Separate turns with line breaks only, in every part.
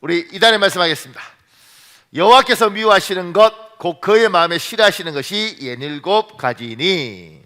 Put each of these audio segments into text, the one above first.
우리 이단에 말씀하겠습니다. 여호와께서 미워하시는 것 곧 그의 마음에 싫어하시는 것이 67가지니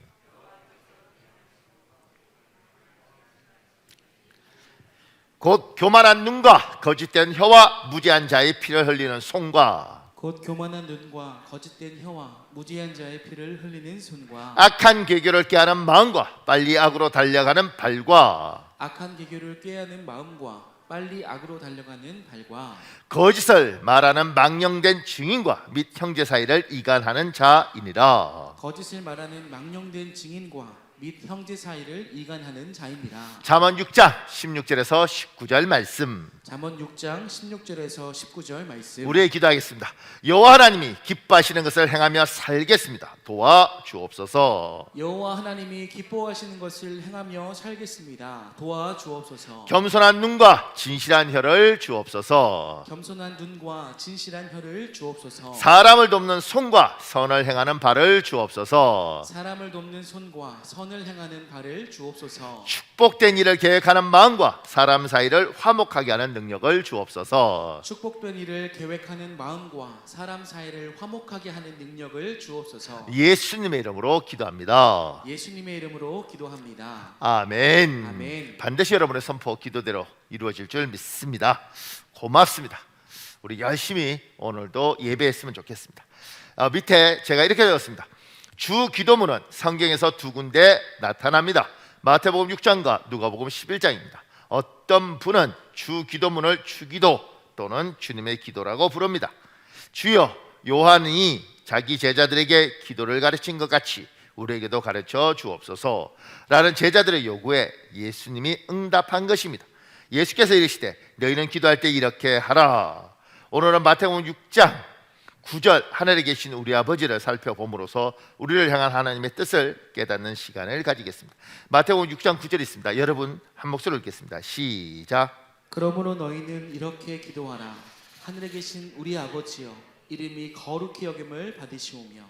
곧 교만한 눈과 거짓된 혀와 무지한 자의 피를 흘리는 손과
곧 교만한 눈과 거짓된 혀와 무지한 자의 피를 흘리는 손과
악한 계교를 꾀하는 마음과 빨리 악으로 달려가는 발과
악한 계교를 꾀하는 마음과 빨리 악으로 달려가는 발과
거짓을 말하는 망령된 증인과 및 형제 사이를 이간하는 자이니라.
거짓을 말하는 망령된 증인과 및 형제 사이를 이간하는 자입니다.
잠언 6장 16절에서 19절 말씀
잠언 6장 16절에서 19절 말씀.
우리의 기도하겠습니다. 여호와 하나님이 기뻐하시는 것을 행하며 살겠습니다. 도와주옵소서.
여호와 하나님이 기뻐하시는 것을 행하며 살겠습니다. 도와주옵소서.
겸손한 눈과 진실한 혀를 주옵소서.
겸손한 눈과 진실한 혀를 주옵소서.
사람을 돕는 손과 선을 행하는 발을 주옵소서.
사람을 돕는 손과 선을 행하는 발을 주옵소서.
축복된 일을 계획하는 마음과 사람 사이를 화목하게 하는 능력을 주옵소서.
축복된 일을 계획하는 마음과 사람 사이를 화목하게 하는 능력을 주옵소서.
예수님의 이름으로 기도합니다.
예수님의 이름으로 기도합니다.
아멘.
아멘.
반드시 여러분의 선포 기도대로 이루어질 줄 믿습니다. 고맙습니다. 우리 열심히 오늘도 예배했으면 좋겠습니다. 밑에 제가 이렇게 적었습니다. 주 기도문은 성경에서 두 군데 나타납니다. 마태복음 6장과 누가복음 11장입니다. 어떤 분은 주 기도문을 주기도 또는 주님의 기도라고 부릅니다. 주여, 요한이 자기 제자들에게 기도를 가르친 것 같이 우리에게도 가르쳐 주옵소서 라는 제자들의 요구에 예수님이 응답한 것입니다. 예수께서 이르시되 너희는 기도할 때 이렇게 하라. 오늘은 마태복음 6장 9절 하늘에 계신 우리 아버지를 살펴봄으로써 우리를 향한 하나님의 뜻을 깨닫는 시간을 가지겠습니다. 마태복음 6장 9절이 있습니다. 여러분 한 목소리로 읽겠습니다. 시작.
그러므로 너희는 이렇게 기도하라. 하늘에 계신 우리 아버지여, 이름이 거룩히 여김을 받으시오며.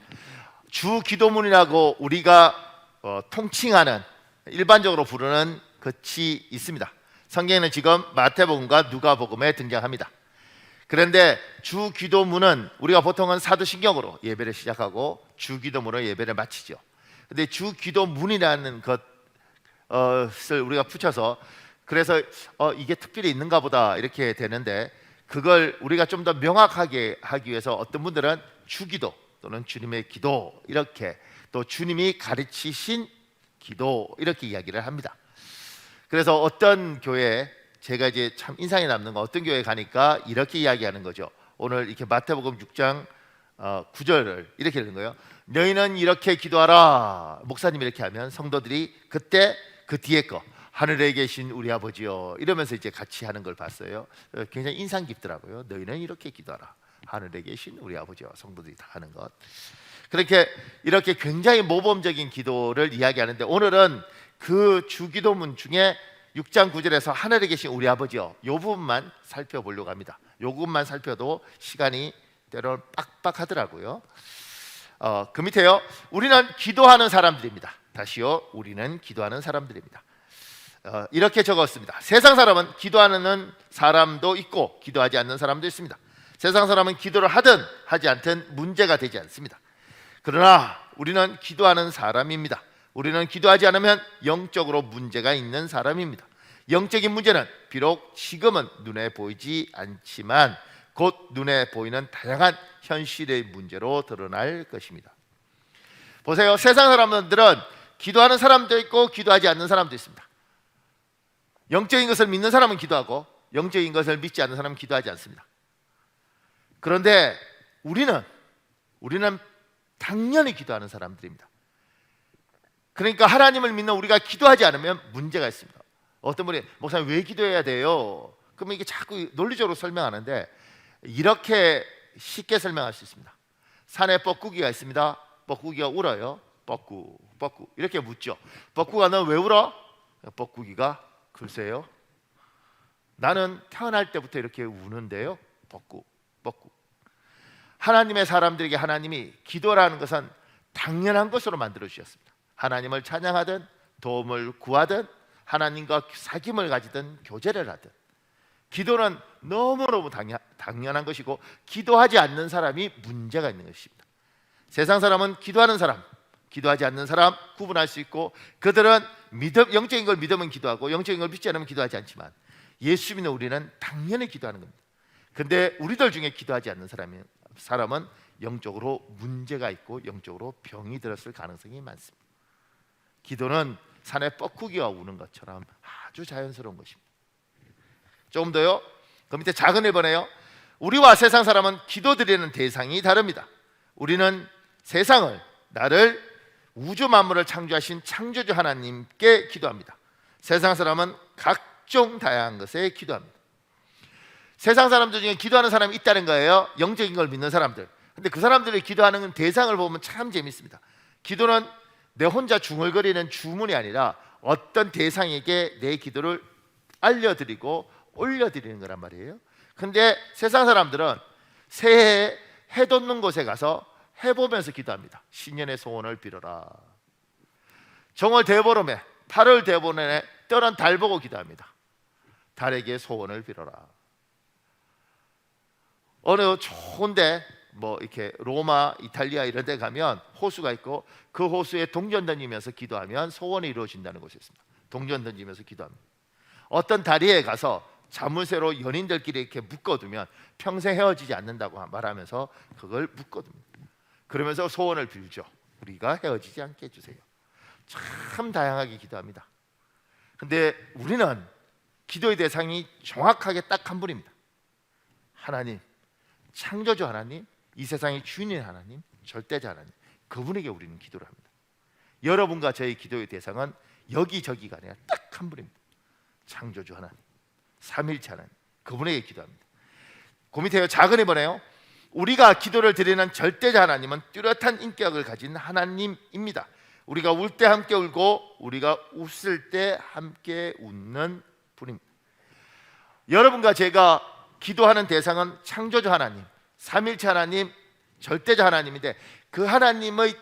주 기도문이라고 우리가 통칭하는 일반적으로 부르는 것이 있습니다. 성경에는 지금 마태복음과 누가복음에 등장합니다. 그런데 주 기도문은 우리가 보통은 사도신경으로 예배를 시작하고 주 기도문으로 예배를 마치죠. 근데 주 기도문이라는 것을 우리가 붙여서 그래서 이게 특별히 있는가 보다 이렇게 되는데, 그걸 우리가 좀 더 명확하게 하기 위해서 어떤 분들은 주기도 또는 주님의 기도 이렇게, 또 주님이 가르치신 기도 이렇게 이야기를 합니다. 그래서 어떤 교회, 제가 이제 참 인상이 남는 건 어떤 교회 가니까 이렇게 이야기하는 거죠. 오늘 이렇게 마태복음 6장 9절을 이렇게 읽는 거예요. 너희는 이렇게 기도하라. 목사님이 이렇게 하면 성도들이 그때 그 뒤에 거 하늘에 계신 우리 아버지요 이러면서 이제 같이 하는 걸 봤어요. 굉장히 인상 깊더라고요. 너희는 이렇게 기도하라. 하늘에 계신 우리 아버지요. 성도들이 다 하는 것. 그렇게 이렇게 굉장히 모범적인 기도를 이야기하는데, 오늘은 그 주기도문 중에 6장 9절에서 하늘에 계신 우리 아버지요 이 부분만 살펴보려고 합니다. 이 부분만 살펴도 시간이 때로는 빡빡하더라고요. 그 밑에요. 우리는 기도하는 사람들입니다. 다시요. 우리는 기도하는 사람들입니다. 이렇게 적었습니다. 세상 사람은 기도하는 사람도 있고 기도하지 않는 사람도 있습니다. 세상 사람은 기도를 하든 하지 않든 문제가 되지 않습니다. 그러나 우리는 기도하는 사람입니다. 우리는 기도하지 않으면 영적으로 문제가 있는 사람입니다. 영적인 문제는 비록 지금은 눈에 보이지 않지만 곧 눈에 보이는 다양한 현실의 문제로 드러날 것입니다. 보세요. 세상 사람들은 기도하는 사람도 있고 기도하지 않는 사람도 있습니다. 영적인 것을 믿는 사람은 기도하고 영적인 것을 믿지 않는 사람은 기도하지 않습니다. 그런데 우리는 당연히 기도하는 사람들입니다. 그러니까 하나님을 믿는 우리가 기도하지 않으면 문제가 있습니다. 어떤 분이 목사님 왜 기도해야 돼요? 그러면 이게 자꾸 논리적으로 설명하는데 이렇게 쉽게 설명할 수 있습니다. 산에 뻐꾸기가 있습니다. 뻐꾸기가 울어요. 뻐꾸 이렇게 묻죠. 뻐꾸가 너 왜 울어? 뻐꾸기가 글쎄요, 나는 태어날 때부터 이렇게 우는데요. 뻐꾸. 하나님의 사람들에게 하나님이 기도라는 것은 당연한 것으로 만들어 주셨습니다. 하나님을 찬양하든 도움을 구하든 하나님과 사귐을 가지든 교제를 하든 기도는 너무너무 당연한 것이고, 기도하지 않는 사람이 문제가 있는 것입니다. 세상 사람은 기도하는 사람, 기도하지 않는 사람 구분할 수 있고, 그들은 영적인 걸 믿으면 기도하고 영적인 걸 믿지 않으면 기도하지 않지만, 예수 믿는 우리는 당연히 기도하는 겁니다. 근데 우리들 중에 기도하지 않는 사람은 영적으로 문제가 있고 영적으로 병이 들었을 가능성이 많습니다. 기도는 산에 뻐꾸기가 우는 것처럼 아주 자연스러운 것입니다. 조금 더요. 그 밑에 작은 1번에요. 우리와 세상 사람은 기도드리는 대상이 다릅니다. 우리는 세상을, 나를, 우주 만물을 창조하신 창조주 하나님께 기도합니다. 세상 사람은 각종 다양한 것에 기도합니다. 세상 사람들 중에 기도하는 사람이 있다는 거예요. 영적인 걸 믿는 사람들. 근데 그 사람들이 기도하는 대상을 보면 참 재밌습니다. 기도는 내 혼자 중얼거리는 주문이 아니라 어떤 대상에게 내 기도를 알려드리고 올려드리는 거란 말이에요. 근데 세상 사람들은 새해에 해 돋는 곳에 가서 해보면서 기도합니다. 신년의 소원을 빌어라. 정월 대보름에 8월 대보름에 떠난 달 보고 기도합니다. 달에게 소원을 빌어라. 어느 좋은데 뭐 이렇게 로마, 이탈리아 이런 데 가면 호수가 있고, 그 호수에 동전 던지면서 기도하면 소원이 이루어진다는 곳이 있습니다. 동전 던지면서 기도합니다. 어떤 다리에 가서 자물쇠로 연인들끼리 이렇게 묶어두면 평생 헤어지지 않는다고 말하면서 그걸 묶어둡니다. 그러면서 소원을 빌죠. 우리가 헤어지지 않게 해주세요. 참 다양하게 기도합니다. 근데 우리는 기도의 대상이 정확하게 딱 한 분입니다. 하나님, 창조주 하나님, 이 세상의 주인인 하나님, 절대자 하나님, 그분에게 우리는 기도를 합니다. 여러분과 저의 기도의 대상은 여기저기가 아니라 딱 한 분입니다. 창조주 하나님, 삼일체 하나님, 그분에게 기도합니다. 그 밑에 작은 1번에요. 우리가 기도를 드리는 절대자 하나님은 뚜렷한 인격을 가진 하나님입니다. 우리가 울 때 함께 울고 우리가 웃을 때 함께 웃는 분입니다. 여러분과 제가 기도하는 대상은 창조주 하나님, 삼일체 하나님, 절대자 하나님인데, 그 하나님의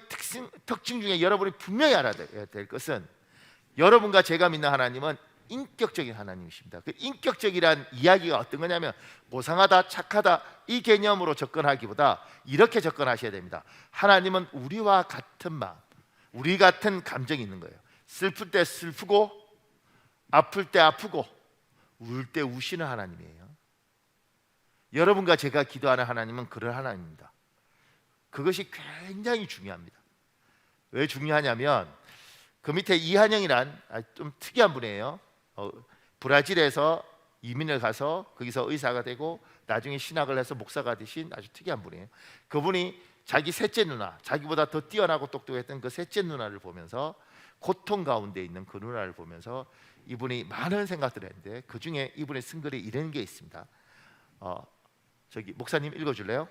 특징 중에 여러분이 분명히 알아야 될 것은, 여러분과 제가 믿는 하나님은 인격적인 하나님이십니다. 그 인격적이란 이야기가 어떤 거냐면, 모상하다, 착하다 이 개념으로 접근하기보다 이렇게 접근하셔야 됩니다. 하나님은 우리와 같은 마음, 우리 같은 감정이 있는 거예요. 슬플 때 슬프고, 아플 때 아프고, 울 때 우시는 하나님이에요. 여러분과 제가 기도하는 하나님은 그런 하나님입니다. 그것이 굉장히 중요합니다. 왜 중요하냐면, 그 밑에 이한영이란 좀 특이한 분이에요. 브라질에서 이민을 가서 거기서 의사가 되고 나중에 신학을 해서 목사가 되신 아주 특이한 분이에요. 그분이 자기 셋째 누나, 자기보다 더 뛰어나고 똑똑했던 그 셋째 누나를 보면서, 고통 가운데 있는 그 누나를 보면서 이분이 많은 생각들을 했는데, 그 중에 이분의 쓴 글에 이런 게 있습니다. 저기 목사님 읽어줄래요?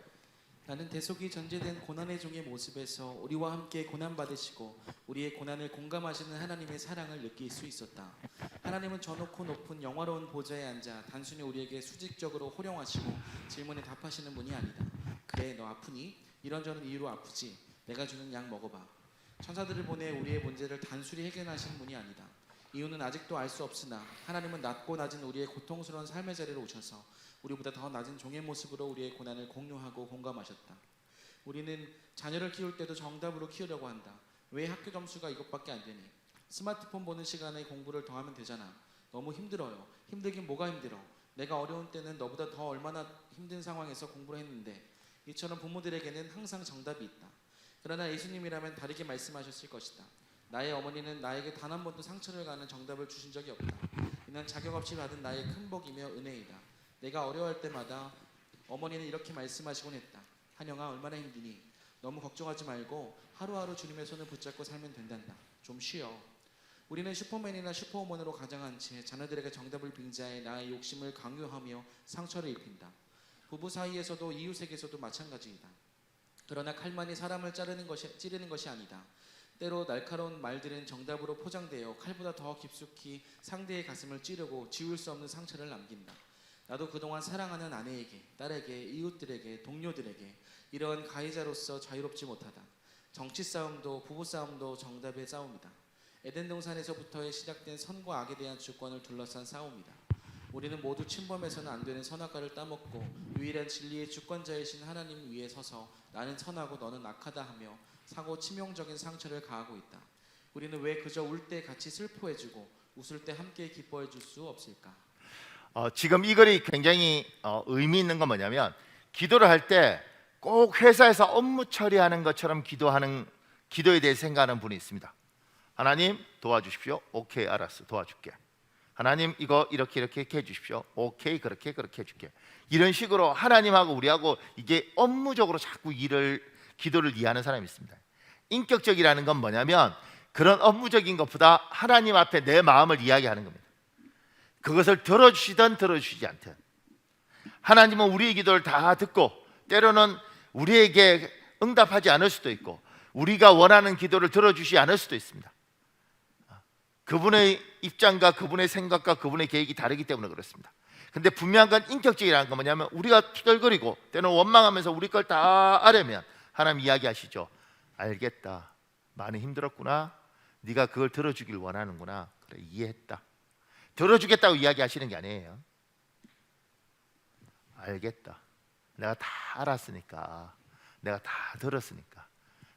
나는 대속이 전제된 고난의 종의 모습에서 우리와 함께 고난 받으시고 우리의 고난을 공감하시는 하나님의 사랑을 느낄 수 있었다. 하나님은 저 높고 높은 영화로운 보좌에 앉아 단순히 우리에게 수직적으로 호령하시고 질문에 답하시는 분이 아니다. 그래, 너 아프니? 이런저런 이유로 아프지. 내가 주는 약 먹어봐. 천사들을 보내 우리의 문제를 단순히 해결하시는 분이 아니다. 이유는 아직도 알 수 없으나 하나님은 낮고 낮은 우리의 고통스러운 삶의 자리로 오셔서 우리보다 더 낮은 종의 모습으로 우리의 고난을 공유하고 공감하셨다. 우리는 자녀를 키울 때도 정답으로 키우려고 한다. 왜 학교 점수가 이것밖에 안 되니? 스마트폰 보는 시간에 공부를 더 하면 되잖아. 너무 힘들어요. 힘들긴 뭐가 힘들어. 내가 어려운 때는 너보다 더 얼마나 힘든 상황에서 공부를 했는데. 이처럼 부모들에게는 항상 정답이 있다. 그러나 예수님이라면 다르게 말씀하셨을 것이다. 나의 어머니는 나에게 단 한 번도 상처를 가는 정답을 주신 적이 없다. 이는 자격 없이 받은 나의 큰 복이며 은혜이다. 내가 어려워할 때마다 어머니는 이렇게 말씀하시곤 했다. 한영아, 얼마나 힘드니? 너무 걱정하지 말고 하루하루 주님의 손을 붙잡고 살면 된단다. 좀 쉬어. 우리는 슈퍼맨이나 슈퍼우먼으로 가장한 채 자녀들에게 정답을 빙자해 나의 욕심을 강요하며 상처를 입힌다. 부부 사이에서도 이웃에게서도 마찬가지이다. 그러나 칼만이 사람을 찌르는 것이 아니다. 때로 날카로운 말들은 정답으로 포장되어 칼보다 더 깊숙이 상대의 가슴을 찌르고 지울 수 없는 상처를 남긴다. 나도 그동안 사랑하는 아내에게, 딸에게, 이웃들에게, 동료들에게 이러한 가해자로서 자유롭지 못하다. 정치 싸움도 부부 싸움도 정답의 싸움이다. 에덴 동산에서부터 시작된 선과 악에 대한 주권을 둘러싼 싸움이다. 우리는 모두 침범해서는 안 되는 선악과를 따먹고 유일한 진리의 주권자이신 하나님 위에 서서 나는 선하고 너는 악하다 하며 사고 치명적인 상처를 가하고 있다. 우리는 왜 그저 울 때 같이 슬퍼해주고 웃을 때 함께 기뻐해줄 수 없을까?
지금 이 글이 굉장히 의미 있는 건 뭐냐면, 기도를 할 때 꼭 회사에서 업무 처리하는 것처럼 기도하는 기도에 대해 생각하는 분이 있습니다. 하나님 도와주십시오. 오케이, 알았어, 도와줄게. 하나님 이거 이렇게 해주십시오. 오케이, 그렇게 해줄게. 이런 식으로 하나님하고 우리하고 이게 업무적으로 자꾸 기도를 이해하는 사람이 있습니다. 인격적이라는 건 뭐냐면, 그런 업무적인 것보다 하나님 앞에 내 마음을 이야기하는 겁니다. 그것을 들어주시든 들어주시지 않든, 하나님은 우리의 기도를 다 듣고 때로는 우리에게 응답하지 않을 수도 있고 우리가 원하는 기도를 들어주지 않을 수도 있습니다. 그분의 입장과 그분의 생각과 그분의 계획이 다르기 때문에 그렇습니다. 근데 분명한 건 인격적이라는 건 뭐냐면, 우리가 투덜거리고 때로는 원망하면서 우리 걸 다 아려면 하나님 이야기하시죠. 알겠다, 많이 힘들었구나, 네가 그걸 들어주길 원하는구나, 그래 이해했다. 들어주겠다고 이야기하시는 게 아니에요. 알겠다, 내가 다 알았으니까, 내가 다 들었으니까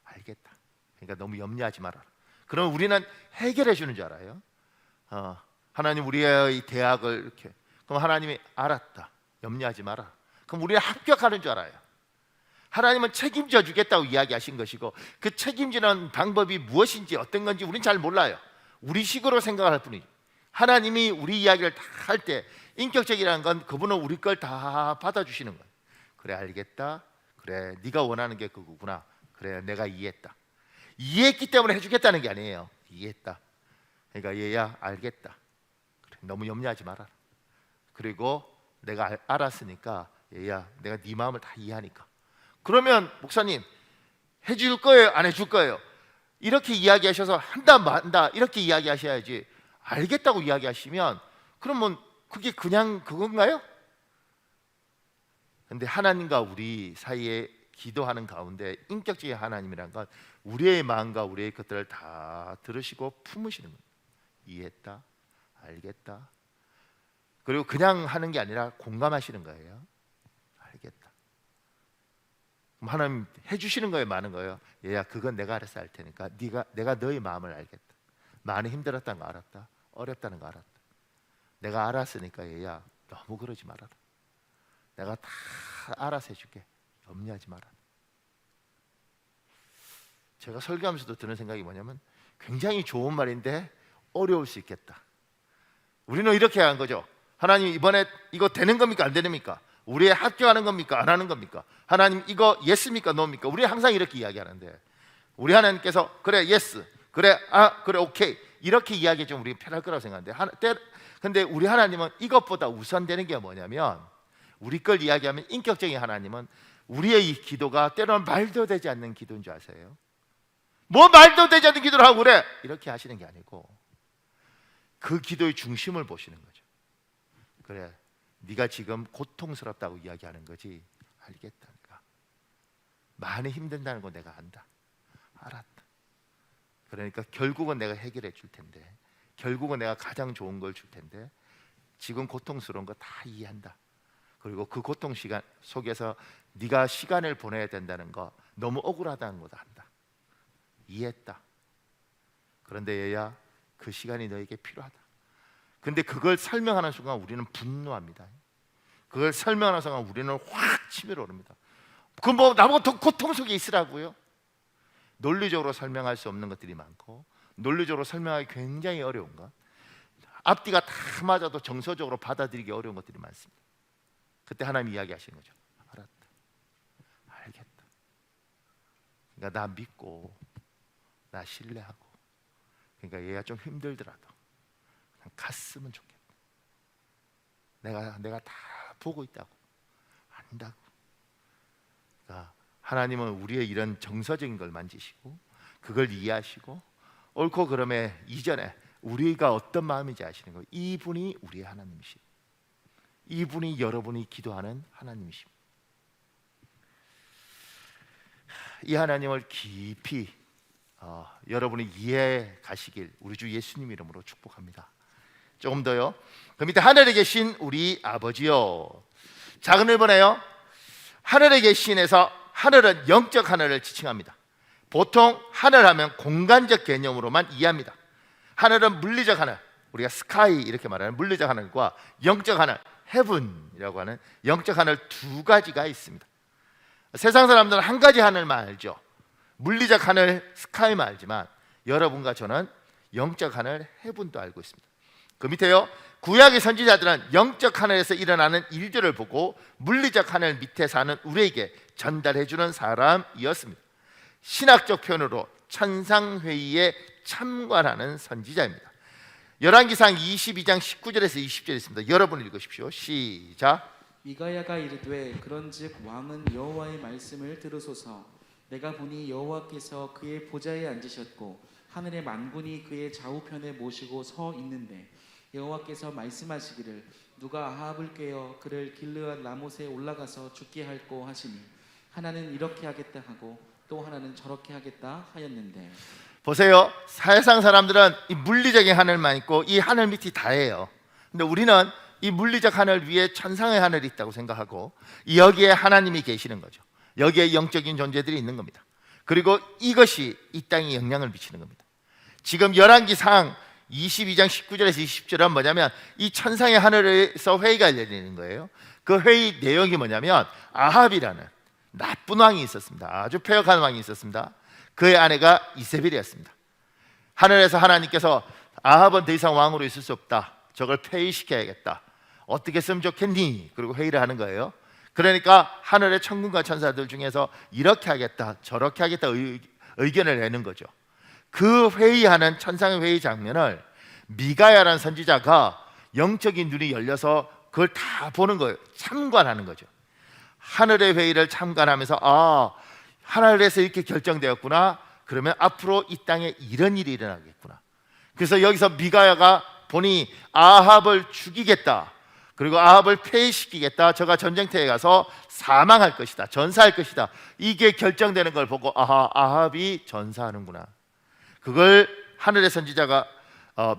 알겠다. 그러니까 너무 염려하지 말아라. 그럼 우리는 해결해 주는 줄 알아요. 하나님 우리의 대학을 이렇게, 그럼 하나님이 알았다, 염려하지 마라. 그럼 우리가 합격하는 줄 알아요. 하나님은 책임져 주겠다고 이야기하신 것이고, 그 책임지는 방법이 무엇인지 어떤 건지 우리는 잘 몰라요. 우리 식으로 생각할 뿐이죠. 하나님이 우리 이야기를 다 할 때, 인격적이라는 건 그분은 우리 걸 다 받아주시는 거예요. 그래 알겠다, 그래 네가 원하는 게 그거구나, 그래 내가 이해했다. 이해했기 때문에 해주겠다는 게 아니에요. 이해했다, 그러니까 얘야 알겠다, 그래 너무 염려하지 마라. 그리고 내가 알았으니까 얘야 내가 네 마음을 다 이해하니까. 그러면 목사님 해줄 거예요, 안 해줄 거예요? 이렇게 이야기하셔서 한다 만다 이렇게 이야기하셔야지, 알겠다고 이야기하시면 그러면 그게 그냥 그건가요? 근데 하나님과 우리 사이에 기도하는 가운데 인격적인 하나님이란 건 우리의 마음과 우리의 것들을 다 들으시고 품으시는 거예요. 이해했다, 알겠다. 그리고 그냥 하는 게 아니라 공감하시는 거예요. 알겠다. 그럼 하나님 해주시는 거예요, 많은 거예요. 얘야 그건 내가 알아서 할 테니까 내가 너의 마음을 알겠다. 많이 힘들었다는 거 알았다, 어렵다는 거 알았다. 내가 알았으니까 얘야 너무 그러지 말아라. 내가 다 알아서 해줄게. 염려하지 마라. 제가 설교하면서도 드는 생각이 뭐냐면, 굉장히 좋은 말인데 어려울 수 있겠다. 우리는 이렇게 한 거죠. 하나님 이번에 이거 되는 겁니까, 안 되십니까? 우리의 합격하는 겁니까, 안 하는 겁니까? 하나님 이거 예스입니까, 노입니까? 우리 항상 이렇게 이야기하는데, 우리 하나님께서 그래 예스, 그래 그래 오케이 이렇게 이야기해 주면 우리 편할 거라고 생각하는데, 근데 우리 하나님은 이것보다 우선되는 게 뭐냐면, 우리 걸 이야기하면 인격적인 하나님은 우리의 이 기도가 때로는 말도 되지 않는 기도인 줄 아세요? 뭐 말도 되지 않는 기도를 하고 그래 이렇게 하시는 게 아니고, 그 기도의 중심을 보시는 거죠. 그래 네가 지금 고통스럽다고 이야기하는 거지, 알겠다니까. 많이 힘든다는 거 내가 안다, 알았다. 그러니까 결국은 내가 해결해 줄 텐데, 결국은 내가 가장 좋은 걸 줄 텐데, 지금 고통스러운 거 다 이해한다. 그리고 그 고통 시간 속에서 네가 시간을 보내야 된다는 거, 너무 억울하다는 것도 안다, 이해했다. 그런데 얘야 그 시간이 너에게 필요하다. 근데 그걸 설명하는 순간 우리는 분노합니다. 그걸 설명하는 순간 우리는 확 치밀어 오릅니다. 그 뭐 나보고 더 고통 속에 있으라고요? 논리적으로 설명할 수 없는 것들이 많고, 논리적으로 설명하기 굉장히 어려운 것, 앞뒤가 다 맞아도 정서적으로 받아들이기 어려운 것들이 많습니다. 그때 하나님 이야기하시는 거죠. 알았다, 알겠다. 그러니까 나 믿고 나 신뢰하고, 그러니까 얘가 좀 힘들더라도 그냥 갔으면 좋겠다. 내가 다 보고 있다고, 안다고. 그러니까 하나님은 우리의 이런 정서적인 걸 만지시고 그걸 이해하시고, 옳고 그름의 이전에 우리가 어떤 마음인지 아시는 거예요. 이분이 우리의 하나님이시고, 이분이 여러분이 기도하는 하나님이십니다. 이 하나님을 깊이 여러분이 이해해 가시길 우리 주 예수님 이름으로 축복합니다. 조금 더요. 그 밑에 하늘에 계신 우리 아버지요. 작은 일본에요. 하늘에 계신에서 하늘은 영적 하늘을 지칭합니다. 보통 하늘 하면 공간적 개념으로만 이해합니다. 하늘은 물리적 하늘, 우리가 스카이 이렇게 말하는 물리적 하늘과 영적 하늘, 헤븐이라고 하는 영적 하늘 두 가지가 있습니다. 세상 사람들은 한 가지 하늘만 알죠. 물리적 하늘, 스카이만 알지만 여러분과 저는 영적 하늘, 헤븐도 알고 있습니다. 그 밑에요. 구약의 선지자들은 영적 하늘에서 일어나는 일들을 보고 물리적 하늘 밑에 사는 우리에게 전달해주는 사람이었습니다. 신학적 표현으로 천상회의에 참관하는 선지자입니다. 열왕기상 22장 19절에서 20절 있습니다. 여러분 읽으십시오. 시작.
미가야가 이르되 그런즉 왕은 여호와의 말씀을 들으소서. 내가 보니 여호와께서 그의 보좌에 앉으셨고 하늘의 만군이 그의 좌우편에 모시고 서 있는데 여호와께서 말씀하시기를 누가 아합을 꾀어 그를 길르앗 라못에 올라가서 죽게 할꼬 하시니 하나는 이렇게 하겠다 하고 또 하나는 저렇게 하겠다 하였는데.
보세요. 세상 사람들은 이 물리적인 하늘만 있고 이 하늘 밑이 다예요. 근데 우리는 이 물리적 하늘 위에 천상의 하늘이 있다고 생각하고 여기에 하나님이 계시는 거죠. 여기에 영적인 존재들이 있는 겁니다. 그리고 이것이 이 땅에 영향을 미치는 겁니다. 지금 열왕기상 22장 19절에서 20절은 뭐냐면 이 천상의 하늘에서 회의가 열리는 거예요. 그 회의 내용이 뭐냐면 아합이라는 나쁜 왕이 있었습니다. 아주 폐역한 왕이 있었습니다. 그의 아내가 이세벨이었습니다. 하늘에서 하나님께서 아합은 더 이상 왕으로 있을 수 없다. 저걸 폐위시켜야겠다. 어떻게 했으면 좋겠니? 그리고 회의를 하는 거예요. 그러니까 하늘의 천군과 천사들 중에서 이렇게 하겠다, 저렇게 하겠다 의견을 내는 거죠. 그 회의하는 천상의 회의 장면을 미가야라는 선지자가 영적인 눈이 열려서 그걸 다 보는 거예요. 참관하는 거죠. 하늘의 회의를 참관하면서 하늘에서 이렇게 결정되었구나. 그러면 앞으로 이 땅에 이런 일이 일어나겠구나. 그래서 여기서 미가야가 보니 아합을 죽이겠다. 그리고 아합을 폐위시키겠다. 저가 전쟁터에 가서 사망할 것이다. 전사할 것이다. 이게 결정되는 걸 보고 아합이 전사하는구나. 그걸 하늘의 선지자가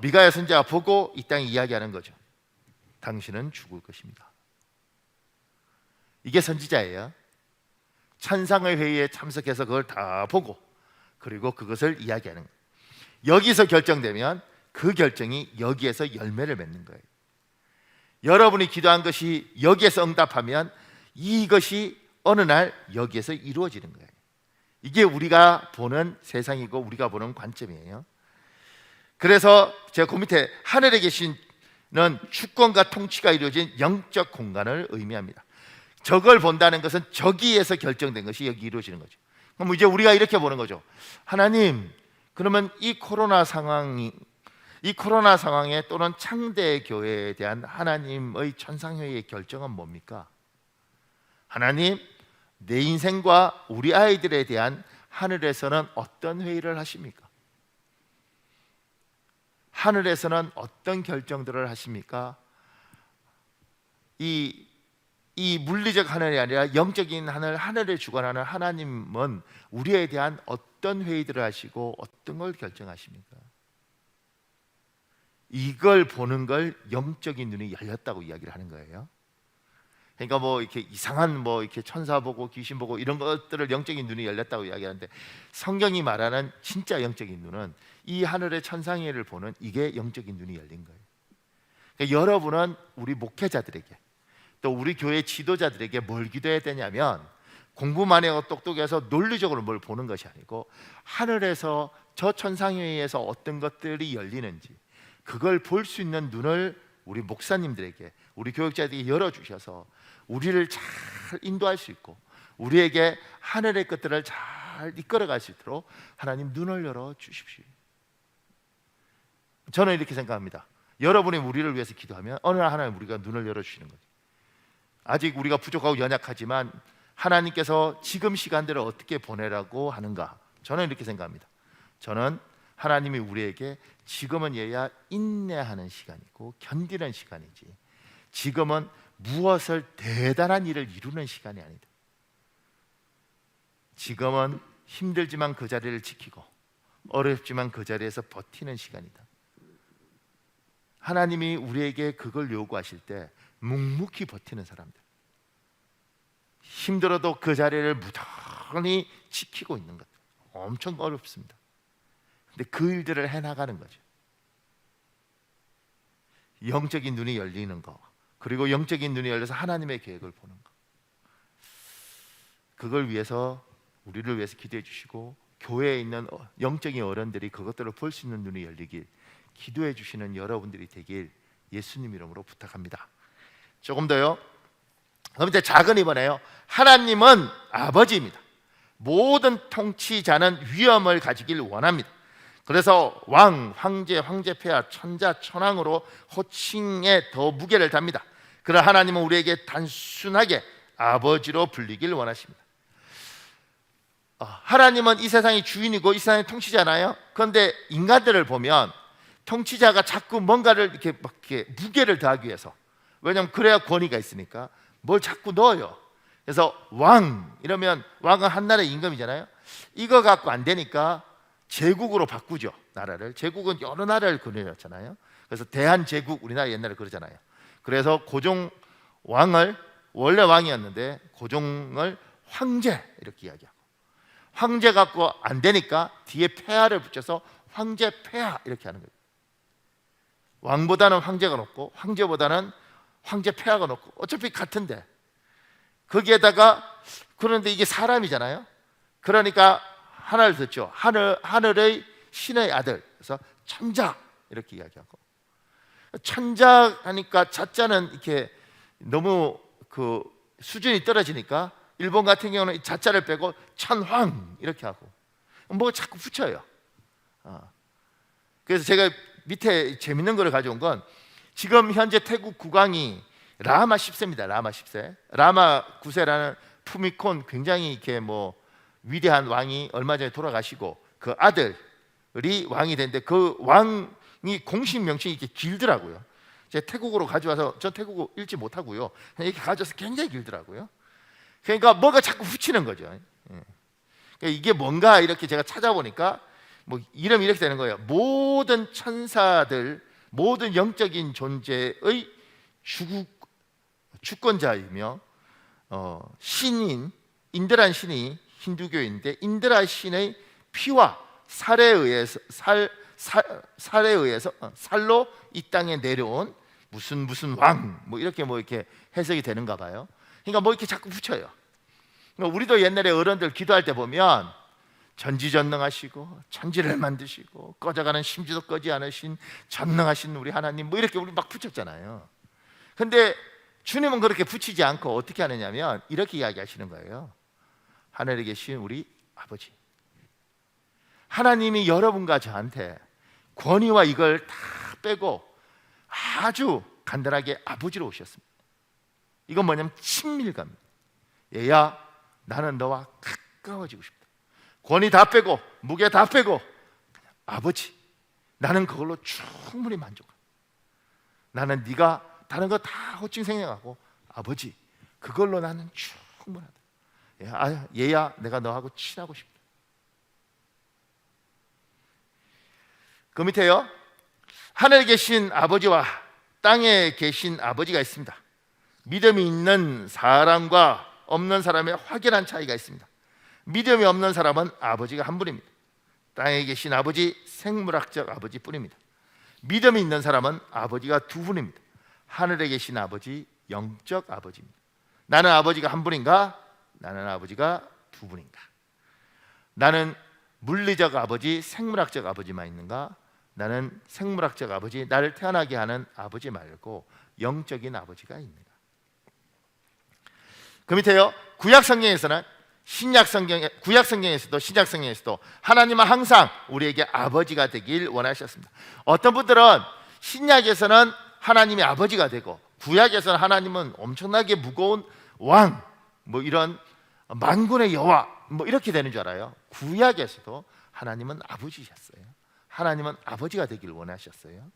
미가야 선지자가 보고 이 땅에 이야기하는 거죠. 당신은 죽을 것입니다. 이게 선지자예요. 천상의 회의에 참석해서 그걸 다 보고 그리고 그것을 이야기하는 거예요. 여기서 결정되면 그 결정이 여기에서 열매를 맺는 거예요. 여러분이 기도한 것이 여기에서 응답하면 이것이 어느 날 여기에서 이루어지는 거예요. 이게 우리가 보는 세상이고 우리가 보는 관점이에요. 그래서 제가 그 밑에 하늘에 계신는 주권과 통치가 이루어진 영적 공간을 의미합니다. 저걸 본다는 것은 저기에서 결정된 것이 여기 이루어지는 거죠. 그럼 이제 우리가 이렇게 보는 거죠. 하나님, 그러면 이 코로나 상황에 또는 창대 교회에 대한 하나님의 천상회의의 결정은 뭡니까? 하나님, 내 인생과 우리 아이들에 대한 하늘에서는 어떤 회의를 하십니까? 하늘에서는 어떤 결정들을 하십니까? 이 물리적 하늘이 아니라 영적인 하늘, 하늘에 주관하는 하나님은 우리에 대한 어떤 회의들을 하시고 어떤 걸 결정하십니까? 이걸 보는 걸 영적인 눈이 열렸다고 이야기를 하는 거예요. 그러니까 뭐 이렇게 이상한 뭐 이렇게 천사 보고 귀신 보고 이런 것들을 영적인 눈이 열렸다고 이야기하는데 성경이 말하는 진짜 영적인 눈은 이 하늘의 천상회를 보는 이게 영적인 눈이 열린 거예요. 그러니까 여러분은 우리 목회자들에게 또 우리 교회 지도자들에게 뭘 기도해야 되냐면 공부만 해서 똑똑해서 논리적으로 뭘 보는 것이 아니고 하늘에서 저 천상회의에서 어떤 것들이 열리는지 그걸 볼 수 있는 눈을 우리 목사님들에게 우리 교육자들에게 열어주셔서 우리를 잘 인도할 수 있고 우리에게 하늘의 것들을 잘 이끌어갈 수 있도록 하나님 눈을 열어주십시오. 저는 이렇게 생각합니다. 여러분이 우리를 위해서 기도하면 어느 날 하나님 우리가 눈을 열어주시는 거죠. 아직 우리가 부족하고 연약하지만 하나님께서 지금 시간들을 어떻게 보내라고 하는가? 저는 이렇게 생각합니다. 저는 하나님이 우리에게 지금은 얘야 인내하는 시간이고 견디는 시간이지 지금은 무엇을 대단한 일을 이루는 시간이 아니다. 지금은 힘들지만 그 자리를 지키고 어렵지만 그 자리에서 버티는 시간이다. 하나님이 우리에게 그걸 요구하실 때 묵묵히 버티는 사람들, 힘들어도 그 자리를 무던히 지키고 있는 것, 엄청 어렵습니다. 근데 그 일들을 해나가는 거죠. 영적인 눈이 열리는 거, 그리고 영적인 눈이 열려서 하나님의 계획을 보는 거, 그걸 위해서, 우리를 위해서 기도해 주시고 교회에 있는 영적인 어른들이 그것들을 볼 수 있는 눈이 열리길 기도해 주시는 여러분들이 되길 예수님 이름으로 부탁합니다. 조금 더요. 그럼 이제 작은 이번에요. 하나님은 아버지입니다. 모든 통치자는 위엄을 가지길 원합니다. 그래서 왕, 황제, 황제폐하, 천자, 천왕으로 호칭에 더 무게를 답니다. 그러나 하나님은 우리에게 단순하게 아버지로 불리길 원하십니다. 하나님은 이 세상의 주인이고 이 세상의 통치자잖아요. 그런데 인간들을 보면 통치자가 자꾸 뭔가를 이렇게 무게를 더하기 위해서, 왜냐하면 그래야 권위가 있으니까 뭘 자꾸 넣어요. 그래서 왕 이러면 왕은 한 나라의 임금이잖아요. 이거 갖고 안 되니까 제국으로 바꾸죠. 나라를. 제국은 여러 나라를 거느렸잖아요. 그래서 대한제국, 우리나라 옛날에 그러잖아요. 그래서 고종 왕을, 원래 왕이었는데 고종을 황제 이렇게 이야기하고, 황제 갖고 안 되니까 뒤에 폐하를 붙여서 황제 폐하 이렇게 하는 거예요. 왕보다는 황제가 높고 황제보다는 황제 폐하가 높고 어차피 같은데, 거기에다가, 그런데 이게 사람이잖아요. 그러니까 하나를 듣죠. 하늘의 신의 아들, 그래서 천자 이렇게 이야기하고, 천자 하니까 자자는 이렇게 너무 그 수준이 떨어지니까 일본 같은 경우는 자자를 빼고 천황 이렇게 하고 뭐 자꾸 붙여요. 그래서 제가 밑에 재밌는 거를 가져온 건, 지금 현재 태국 국왕이 라마 10세입니다. 라마 10세. 라마 9세라는 푸미콘 굉장히 이렇게 뭐 위대한 왕이 얼마 전에 돌아가시고 그 아들이 왕이 됐는데, 그 왕이 공식 명칭이 이렇게 길더라고요. 제가 태국어로 가져와서, 전 태국어 읽지 못하고요, 이렇게 가져와서 굉장히 길더라고요. 그러니까 뭐가 자꾸 붙이는 거죠. 그러니까 이게 뭔가 이렇게 제가 찾아보니까 뭐 이름이 이렇게 되는 거예요. 모든 천사들, 모든 영적인 존재의 주권자이며 신인, 인드라 신이 힌두교인데, 인드라 신의 피와 살에 의해서 살로 이 땅에 내려온 무슨 왕, 뭐 이렇게 해석이 되는가 봐요. 그러니까 뭐 이렇게 자꾸 붙여요. 그러니까 우리도 옛날에 어른들 기도할 때 보면 전지전능하시고 천지를 만드시고 꺼져가는 심지도 꺼지 않으신 전능하신 우리 하나님, 뭐 이렇게 우리 막 붙였잖아요. 근데 주님은 그렇게 붙이지 않고 어떻게 하느냐면 이렇게 이야기하시는 거예요. 하늘에 계신 우리 아버지, 하나님이 여러분과 저한테 권위와 이걸 다 빼고 아주 간단하게 아버지로 오셨습니다. 이건 뭐냐면 친밀감. 얘야, 나는 너와 가까워지고 싶다. 권위 다 빼고 무게 다 빼고 그냥 아버지, 나는 그걸로 충분히 만족해. 나는 네가 다른 거 다 호칭 생략하고 아버지, 그걸로 나는 충분하다. 얘야, 내가 너하고 친하고 싶다. 그 밑에요, 하늘에 계신 아버지와 땅에 계신 아버지가 있습니다. 믿음이 있는 사람과 없는 사람의 확연한 차이가 있습니다. 믿음이 없는 사람은 아버지가 한 분입니다. 땅에 계신 아버지, 생물학적 아버지뿐입니다. 믿음이 있는 사람은 아버지가 두 분입니다. 하늘에 계신 아버지, 영적 아버지입니다. 나는 아버지가 한 분인가? 나는 아버지가 두 분인가? 나는 물리적 아버지, 생물학적 아버지만 있는가? 나는 생물학적 아버지, 나를 태어나게 하는 아버지 말고 영적인 아버지가 있는가? 그 밑에요, 구약 성경에서도 신약 성경에서도 하나님은 항상 우리에게 아버지가 되길 원하셨습니다. 어떤 분들은 신약에서는 하나님이 아버지가 되고 구약에서는 하나님은 엄청나게 무거운 왕, 뭐 이런 만군의 여호와, 뭐 이렇게 되는 줄 알아요. 구약에서도 하나님은 아버지셨어요. 하나님은 아버지가 되길 원하셨어요.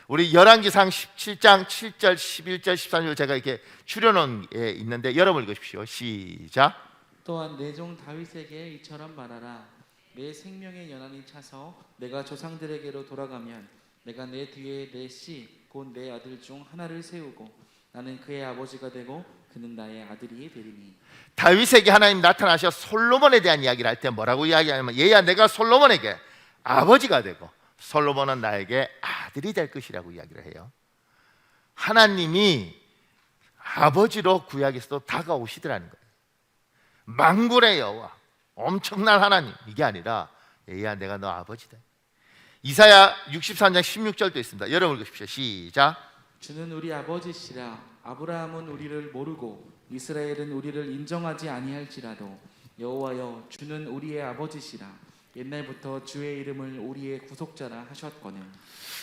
우리 열왕기상 17장 7절, 11절, 13절 제가 이렇게 추려놓은 게 있는데 여러분 읽으십시오. 시작.
또한 내 종 다윗에게 이처럼 말하라. 내 생명의 연한이 차서 내가 조상들에게로 돌아가면 내가 내 뒤에 내 씨 곧 내 아들 중 하나를 세우고 나는 그의 아버지가 되고 그는 나의 아들이 되리니.
다윗에게 하나님 나타나셔 솔로몬에 대한 이야기를 할 때 뭐라고 이야기하냐면, 얘야 내가 솔로몬에게 아버지가 되고 솔로몬은 나에게 아들이 될 것이라고 이야기를 해요. 하나님이 아버지로 구약에서도 다가오시더라는 거예요. 만군의 여호와, 엄청난 하나님, 이게 아니라 얘야 내가 너 아버지다. 이사야 63장 16절도 있습니다. 여러분 읽으십시오. 시작.
주는 우리 아버지시라. 아브라함은 우리를 모르고 이스라엘은 우리를 인정하지 아니할지라도 여호와여 주는 우리의 아버지시라. 옛날부터 주의 이름을 우리의 구속자라 하셨거늘.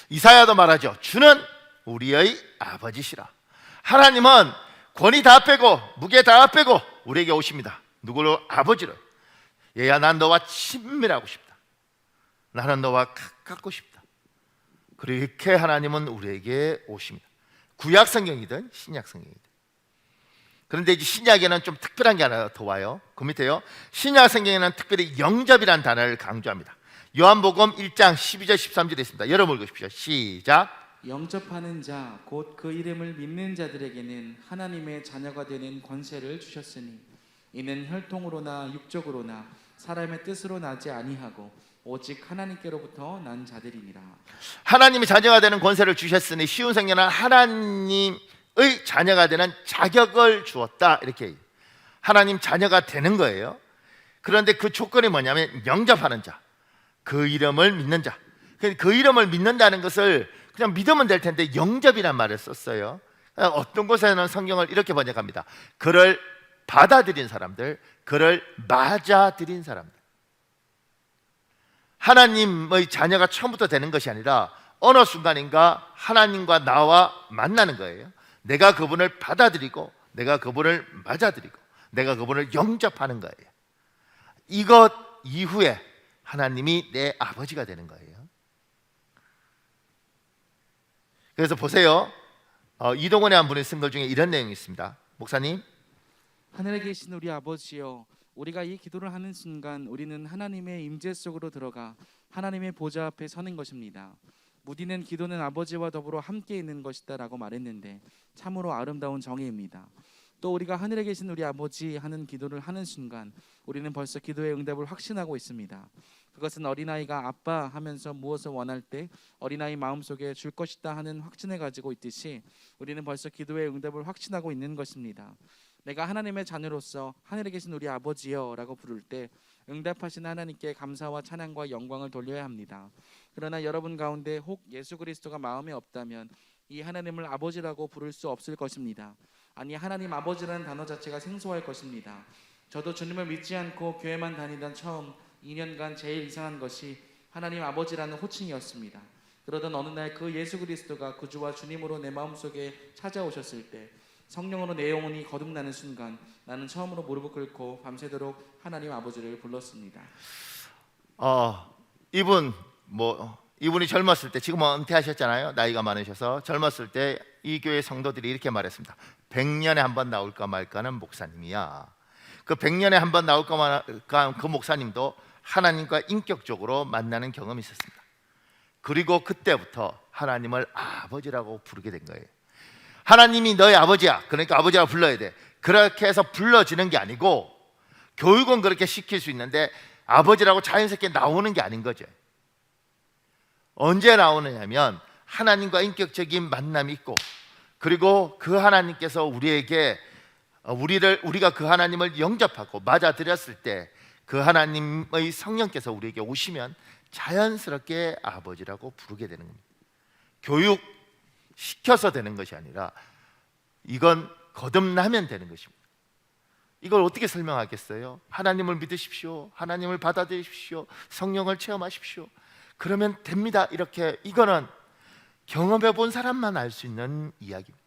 이사야도 말하죠. 주는 우리의 아버지시라. 하나님은 권위 다 빼고 무게 다 빼고 우리에게 오십니다. 누구를? 아버지를. 얘야 난 너와 친밀하고 싶다. 나는 너와 가깝고 싶다. 그렇게 하나님은 우리에게 오십니다. 구약 성경이든 신약 성경이든. 그런데 이제 신약에는 좀 특별한 게 하나 더 와요. 그 밑에요. 신약 성경에는 특별히 영접이라는 단어를 강조합니다. 요한복음 1장 12절 13절에 있습니다. 여러분 읽으십시오. 시작.
영접하는 자 곧 그 이름을 믿는 자들에게는 하나님의 자녀가 되는 권세를 주셨으니 이는 혈통으로나 육적으로나 사람의 뜻으로 나지 아니하고 오직 하나님께로부터 난 자들이니라.
하나님의 자녀가 되는 권세를 주셨으니 쉬운 성경은 하나님의 자녀가 되는 자격을 주었다, 이렇게. 하나님 자녀가 되는 거예요. 그런데 그 조건이 뭐냐면 영접하는 자, 그 이름을 믿는 자. 그 이름을 믿는다는 것을 그냥 믿으면 될 텐데 영접이란 말을 썼어요. 어떤 곳에는 성경을 이렇게 번역합니다. 그를 받아들인 사람들, 그를 맞아들인 사람들. 하나님의 자녀가 처음부터 되는 것이 아니라 어느 순간인가 하나님과 나와 만나는 거예요. 내가 그분을 받아들이고 내가 그분을 맞아들이고 내가 그분을 영접하는 거예요. 이것 이후에 하나님이 내 아버지가 되는 거예요. 그래서 보세요. 이동원의 한 분이 쓴 것 중에 이런 내용이 있습니다. 목사님,
하늘에 계신 우리 아버지여, 우리가 이 기도를 하는 순간 우리는 하나님의 임재 속으로 들어가 하나님의 보좌 앞에 서는 것입니다. 무디는 기도는 아버지와 더불어 함께 있는 것이다라고 말했는데 참으로 아름다운 정의입니다. 또 우리가 하늘에 계신 우리 아버지 하는 기도를 하는 순간 우리는 벌써 기도의 응답을 확신하고 있습니다. 그것은 어린아이가 아빠 하면서 무엇을 원할 때 어린아이 마음속에 줄 것이다 하는 확신을 가지고 있듯이 우리는 벌써 기도의 응답을 확신하고 있는 것입니다. 내가 하나님의 자녀로서 하늘에 계신 우리 아버지여 라고 부를 때 응답하신 하나님께 감사와 찬양과 영광을 돌려야 합니다. 그러나 여러분 가운데 혹 예수 그리스도가 마음에 없다면 이 하나님을 아버지라고 부를 수 없을 것입니다. 아니, 하나님 아버지라는 단어 자체가 생소할 것입니다. 저도 주님을 믿지 않고 교회만 다니던 처음 2년간 제일 이상한 것이 하나님 아버지라는 호칭이었습니다. 그러던 어느 날 그 예수 그리스도가 구주와 주님으로 내 마음속에 찾아오셨을 때 성령으로 내 영혼이 거듭나는 순간 나는 처음으로 무릎을 꿇고 밤새도록 하나님 아버지를 불렀습니다.
이분이 젊었을 때, 지금은 은퇴하셨잖아요. 나이가 많으셔서 젊었을 때 이 교회 성도들이 이렇게 말했습니다. 100년에 한 번 나올까 말까는 목사님이야. 그 100년에 한 번 나올까 말까 그 목사님도 하나님과 인격적으로 만나는 경험이 있었습니다. 그리고 그때부터 하나님을 아버지라고 부르게 된 거예요. 하나님이 너의 아버지야, 그러니까 아버지라고 불러야 돼. 그렇게 해서 불러지는 게 아니고, 교육은 그렇게 시킬 수 있는데 아버지라고 자연스럽게 나오는 게 아닌 거죠. 언제 나오느냐면 하나님과 인격적인 만남이 있고, 그리고 그 하나님께서 우리가 그 하나님을 영접하고 맞아들였을 때 그 하나님의 성령께서 우리에게 오시면 자연스럽게 아버지라고 부르게 되는 겁니다. 교육 시켜서 되는 것이 아니라 이건 거듭나면 되는 것입니다. 이걸 어떻게 설명하겠어요? 하나님을 믿으십시오. 하나님을 받아들이십시오. 성령을 체험하십시오. 그러면 됩니다. 이렇게, 이거는 경험해 본 사람만 알 수 있는 이야기입니다.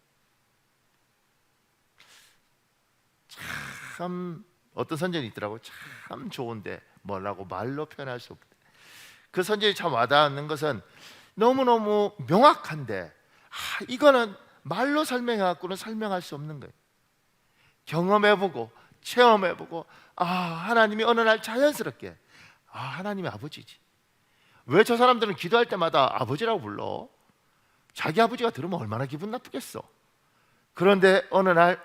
참 어떤 선전이 있더라고요. 참 좋은데 뭐라고 말로 표현할 수 없대. 그 선전이 참 와닿는 것은 너무너무 명확한데 이거는 말로 설명해갖고는 설명할 수 없는 거예요. 경험해보고 체험해보고 하나님이 어느 날 자연스럽게 하나님이 아버지지. 왜 저 사람들은 기도할 때마다 아버지라고 불러? 자기 아버지가 들으면 얼마나 기분 나쁘겠어. 그런데 어느 날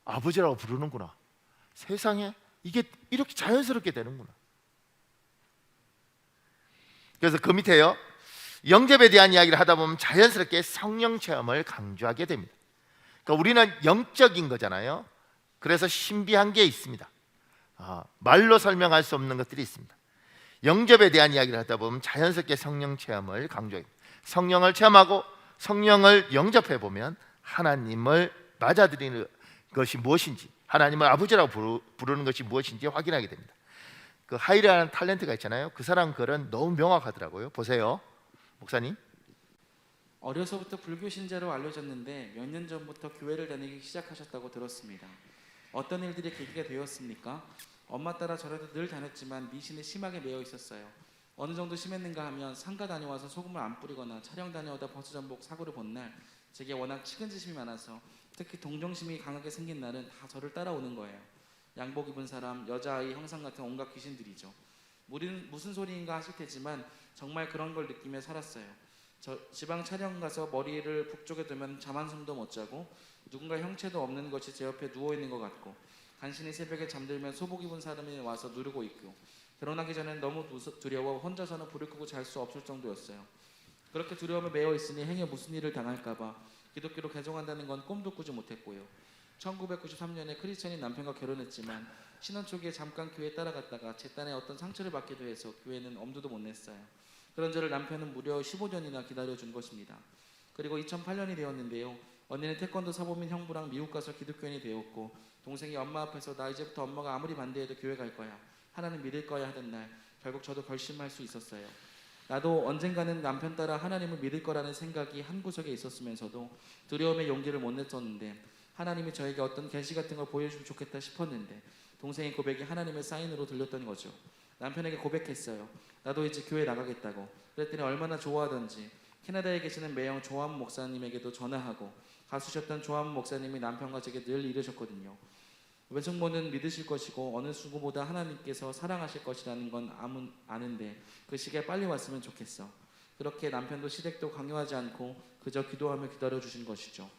아버지라고 부르는구나. 세상에 이게 이렇게 자연스럽게 되는구나. 그래서 그 밑에요, 영접에 대한 이야기를 하다 보면 자연스럽게 성령 체험을 강조하게 됩니다. 그러니까 우리는 영적인 거잖아요. 그래서 신비한 게 있습니다. 말로 설명할 수 없는 것들이 있습니다. 영접에 대한 이야기를 하다 보면 자연스럽게 성령 체험을 강조해요. 성령을 체험하고 성령을 영접해 보면 하나님을 맞아들이는 것이 무엇인지, 하나님을 아버지라고 부르는 것이 무엇인지 확인하게 됩니다. 그 하이라는 탤런트가 있잖아요. 그 사람 글은 너무 명확하더라고요. 보세요, 목사님.
어려서부터 불교 신자로 알려졌는데 몇 년 전부터 교회를 다니기 시작하셨다고 들었습니다. 어떤 일들이 계기가 되었습니까? 엄마 따라 절에도 늘 다녔지만 미신에 심하게 매여 있었어요. 어느 정도 심했는가 하면 상가 다녀와서 소금을 안 뿌리거나 촬영 다녀오다 버스전복 사고를 본 날, 제게 워낙 측은지심이 많아서 특히 동정심이 강하게 생긴 날은 다 저를 따라오는 거예요. 양복 입은 사람, 여자아이, 형상 같은 온갖 귀신들이죠. 무슨 소리인가 하실 테지만 정말 그런 걸 느끼며 살았어요. 저 지방 촬영 가서 머리를 북쪽에 두면 잠 한숨도 못 자고 누군가 형체도 없는 것이 제 옆에 누워 있는 것 같고, 간신히 새벽에 잠들면 소복 입은 사람이 와서 누르고 있고, 결혼하기 전엔 너무 두려워 혼자서는 불을 끄고 잘 수 없을 정도였어요. 그렇게 두려움에 매여 있으니 행여 무슨 일을 당할까봐 기독교로 개종한다는 건 꿈도 꾸지 못했고요. 1993년에 크리스천인 남편과 결혼했지만 신혼 초기에 잠깐 교회 따라갔다가 제 딴에 어떤 상처를 받기도 해서 교회는 엄두도 못 냈어요. 그런 저를 남편은 무려 15년이나 기다려준 것입니다. 그리고 2008년이 되었는데요. 언니는 태권도 사범인 형부랑 미국 가서 기독교인이 되었고, 동생이 엄마 앞에서 나 이제부터 엄마가 아무리 반대해도 교회 갈 거야, 하나님 믿을 거야 하던 날, 결국 저도 결심할 수 있었어요. 나도 언젠가는 남편 따라 하나님을 믿을 거라는 생각이 한구석에 있었으면서도 두려움의 용기를 못 냈었는데, 하나님이 저에게 어떤 계시 같은 걸 보여주면 좋겠다 싶었는데 동생의 고백이 하나님의 사인으로 들렸던 거죠. 남편에게 고백했어요. 나도 이제 교회 나가겠다고. 그랬더니 얼마나 좋아하던지 캐나다에 계시는 매형 조한 목사님에게도 전화하고, 가수셨던 조한 목사님이 남편과 제게 늘 이러셨거든요. 외숙모는 믿으실 것이고 어느 누구보다 하나님께서 사랑하실 것이라는 건 아는데 그 시기에 빨리 왔으면 좋겠어. 그렇게 남편도 시댁도 강요하지 않고 그저 기도하며 기다려주신 것이죠.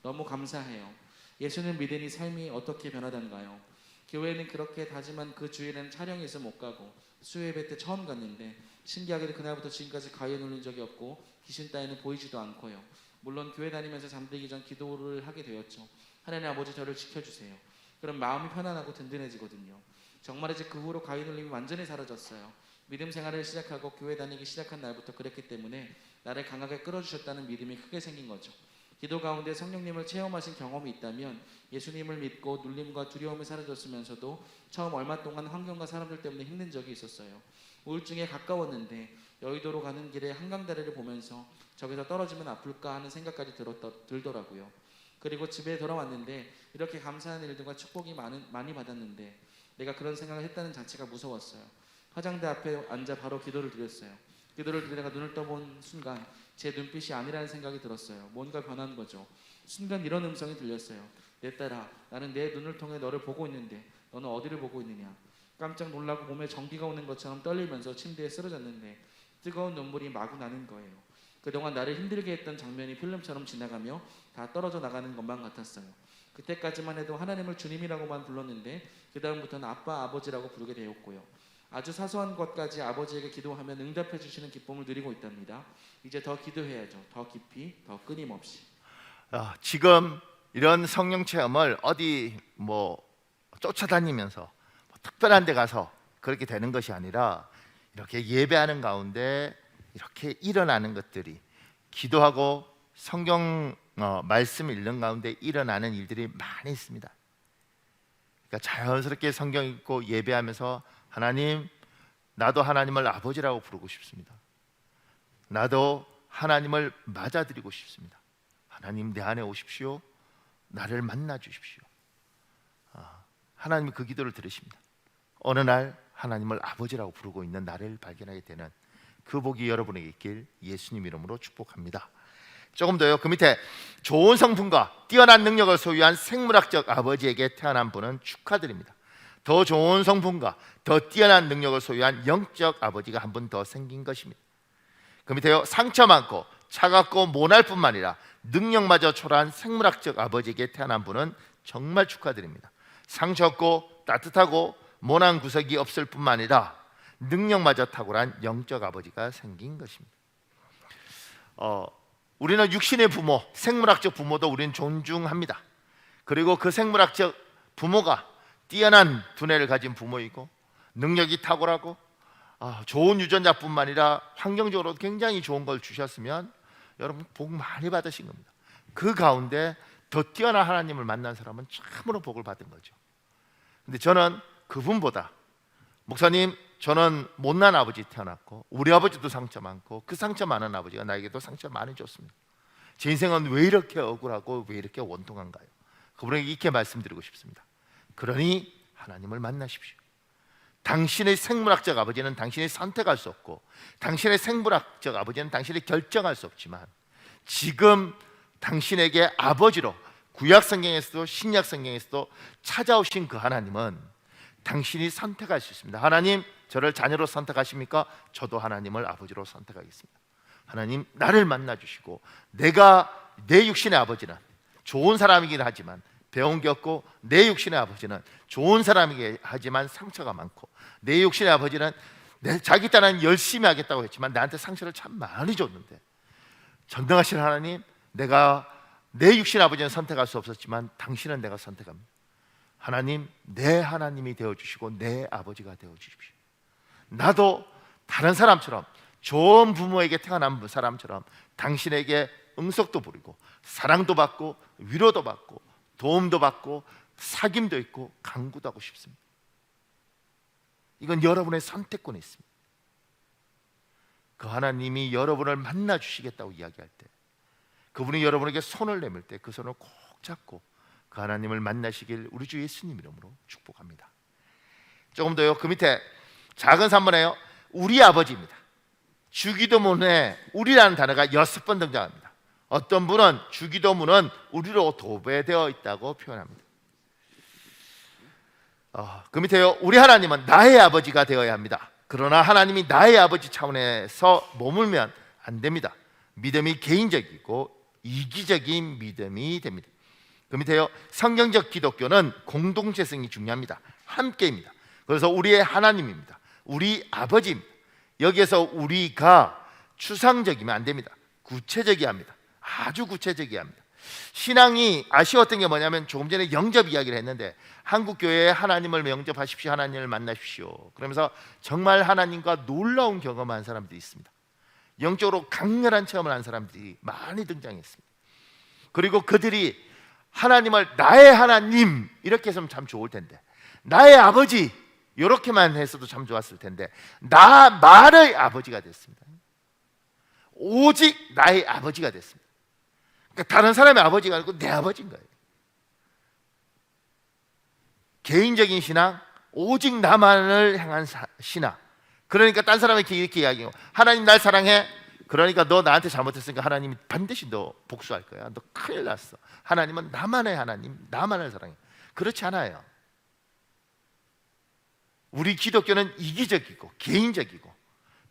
너무 감사해요. 예수를 믿으니 삶이 어떻게 변하던가요? 교회는 그렇게 다짐한 그 주일에는 촬영이 있어 못 가고 수요예배 때 처음 갔는데 신기하게도 그날부터 지금까지 가위에 눌린 적이 없고 귀신 따위는 보이지도 않고요. 물론 교회 다니면서 잠들기 전 기도를 하게 되었죠. 하나님 아버지 저를 지켜주세요. 그럼 마음이 편안하고 든든해지거든요. 정말 이제 그 후로 가위 눌림이 완전히 사라졌어요. 믿음 생활을 시작하고 교회 다니기 시작한 날부터 그랬기 때문에 나를 강하게 끌어주셨다는 믿음이 크게 생긴 거죠. 기도 가운데 성령님을 체험하신 경험이 있다면 예수님을 믿고 눌림과 두려움이 사라졌으면서도 처음 얼마 동안 환경과 사람들 때문에 힘든 적이 있었어요. 우울증에 가까웠는데 여의도로 가는 길에 한강다리를 보면서 저기서 떨어지면 아플까 하는 생각까지 들더라고요. 그리고 집에 돌아왔는데 이렇게 감사한 일들과 축복이 많이 받았는데 내가 그런 생각을 했다는 자체가 무서웠어요. 화장대 앞에 앉아 바로 기도를 드렸어요. 기도를 드리다가 눈을 떠본 순간 제 눈빛이 아니라는 생각이 들었어요. 뭔가 변한 거죠. 순간 이런 음성이 들렸어요. 내 딸아, 나는 내 눈을 통해 너를 보고 있는데 너는 어디를 보고 있느냐. 깜짝 놀라고 몸에 전기가 오는 것처럼 떨리면서 침대에 쓰러졌는데 뜨거운 눈물이 마구 나는 거예요. 그동안 나를 힘들게 했던 장면이 필름처럼 지나가며 다 떨어져 나가는 것만 같았어요. 그때까지만 해도 하나님을 주님이라고만 불렀는데 그 다음부터는 아빠, 아버지라고 부르게 되었고요. 아주 사소한 것까지 아버지에게 기도하면 응답해 주시는 기쁨을 누리고 있답니다. 이제 더 기도해야죠. 더 깊이, 더 끊임없이.
지금 이런 성령 체험을 어디 쫓아다니면서 특별한 데 가서 그렇게 되는 것이 아니라 이렇게 예배하는 가운데 이렇게 일어나는 것들이, 기도하고 성경 말씀 읽는 가운데 일어나는 일들이 많이 있습니다. 그러니까 자연스럽게 성경 읽고 예배하면서 하나님, 나도 하나님을 아버지라고 부르고 싶습니다. 나도 하나님을 맞아드리고 싶습니다. 하나님 내 안에 오십시오. 나를 만나 주십시오. 하나님이 그 기도를 들으십니다. 어느 날 하나님을 아버지라고 부르고 있는 나를 발견하게 되는 그 복이 여러분에게 있길 예수님 이름으로 축복합니다. 조금 더요. 그 밑에 좋은 성품과 뛰어난 능력을 소유한 생물학적 아버지에게 태어난 분은 축하드립니다. 더 좋은 성품과 더 뛰어난 능력을 소유한 영적 아버지가 한 분 더 생긴 것입니다. 그 밑에요. 상처 많고 차갑고 모날 뿐만 아니라 능력마저 초라한 생물학적 아버지에게 태어난 분은 정말 축하드립니다. 상처 없고 따뜻하고 모난 구석이 없을 뿐만 아니라 능력마저 탁월한 영적 아버지가 생긴 것입니다. 우리는 육신의 부모, 생물학적 부모도 우리는 존중합니다. 그리고 그 생물학적 부모가 뛰어난 두뇌를 가진 부모이고 능력이 탁월하고 좋은 유전자뿐만 아니라 환경적으로 굉장히 좋은 걸 주셨으면 여러분 복 많이 받으신 겁니다. 그 가운데 더 뛰어난 하나님을 만난 사람은 참으로 복을 받은 거죠. 근데 저는 그분보다 목사님, 저는 못난 아버지 태어났고 우리 아버지도 상처 많고 그 상처 많은 아버지가 나에게도 상처 많이 줬습니다. 제 인생은 왜 이렇게 억울하고 왜 이렇게 원통한가요? 그분에게 이렇게 말씀드리고 싶습니다. 그러니 하나님을 만나십시오. 당신의 생물학적 아버지는 당신이 선택할 수 없고 당신의 생물학적 아버지는 당신이 결정할 수 없지만 지금 당신에게 아버지로 구약 성경에서도 신약 성경에서도 찾아오신 그 하나님은 당신이 선택할 수 있습니다. 하나님, 저를 자녀로 선택하십니까? 저도 하나님을 아버지로 선택하겠습니다. 하나님, 나를 만나주시고 내 육신의 아버지는 좋은 사람이긴 하지만 배운 게 없고 내 육신의 아버지는 좋은 사람이긴 하지만 상처가 많고 내 육신의 아버지는 자기 딴은 열심히 하겠다고 했지만 나한테 상처를 참 많이 줬는데 전능하신 하나님, 내가 내 육신의 아버지는 선택할 수 없었지만 당신은 내가 선택합니다. 하나님, 내 하나님이 되어주시고 내 아버지가 되어주십시오. 나도 다른 사람처럼 좋은 부모에게 태어난 사람처럼 당신에게 응석도 부리고 사랑도 받고 위로도 받고 도움도 받고 사귐도 있고 강구도 하고 싶습니다. 이건 여러분의 선택권에 있습니다. 그 하나님이 여러분을 만나 주시겠다고 이야기할 때, 그분이 여러분에게 손을 내밀 때 그 손을 꼭 잡고 그 하나님을 만나시길 우리 주 예수님 이름으로 축복합니다. 조금 더요. 그 밑에 작은 3번에요. 우리 아버지입니다. 주기도문에 우리라는 단어가 6번 등장합니다. 어떤 분은 주기도문은 우리로 도배되어 있다고 표현합니다. 그 밑에요. 우리 하나님은 나의 아버지가 되어야 합니다. 그러나 하나님이 나의 아버지 차원에서 머물면 안 됩니다. 믿음이 개인적이고 이기적인 믿음이 됩니다. 그 밑에요. 성경적 기독교는 공동체성이 중요합니다. 함께입니다. 그래서 우리의 하나님입니다. 우리 아버지입니다. 여기에서 우리가 추상적이면 안 됩니다. 구체적이어야 합니다. 아주 구체적이어야 합니다. 신앙이 아쉬웠던 게 뭐냐면 조금 전에 영접 이야기를 했는데 한국교회에 하나님을 영접하십시오, 하나님을 만나십시오 그러면서 정말 하나님과 놀라운 경험한 사람들이 있습니다. 영적으로 강렬한 체험을 한 사람들이 많이 등장했습니다. 그리고 그들이 하나님을 나의 하나님 이렇게 했으면 참 좋을 텐데, 나의 아버지 이렇게만 했어도 참 좋았을 텐데 나만의 아버지가 됐습니다. 오직 나의 아버지가 됐습니다. 그러니까 다른 사람의 아버지가 아니고 내 아버지인 거예요. 개인적인 신앙, 오직 나만을 향한 신앙. 그러니까 딴 사람에게 이렇게 이야기해요. 하나님 날 사랑해. 그러니까 너 나한테 잘못했으니까 하나님이 반드시 너 복수할 거야. 너 큰일 났어. 하나님은 나만의 하나님, 나만을 사랑해. 그렇지 않아요. 우리 기독교는 이기적이고 개인적이고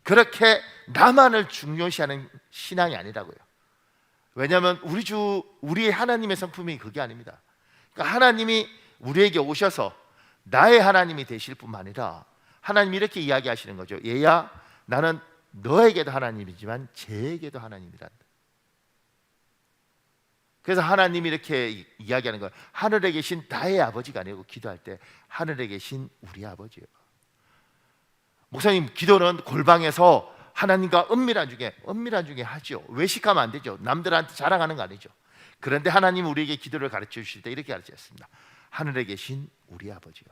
그렇게 나만을 중요시하는 신앙이 아니라고요. 왜냐하면 우리의 하나님의 성품이 그게 아닙니다. 그러니까 하나님이 우리에게 오셔서 나의 하나님이 되실 뿐만 아니라 하나님이 이렇게 이야기하시는 거죠. 얘야, 나는 너에게도 하나님이지만 쟤에게도 하나님이란다. 그래서 하나님이 이렇게 이야기하는 거예요. 하늘에 계신 나의 아버지가 아니고 기도할 때 하늘에 계신 우리 아버지예요. 목사님, 기도는 골방에서 하나님과 은밀한 중에 하죠. 외식하면 안 되죠. 남들한테 자랑하는 거 아니죠. 그런데 하나님 우리에게 기도를 가르쳐 주실 때 이렇게 가르치셨습니다. 하늘에 계신 우리 아버지요.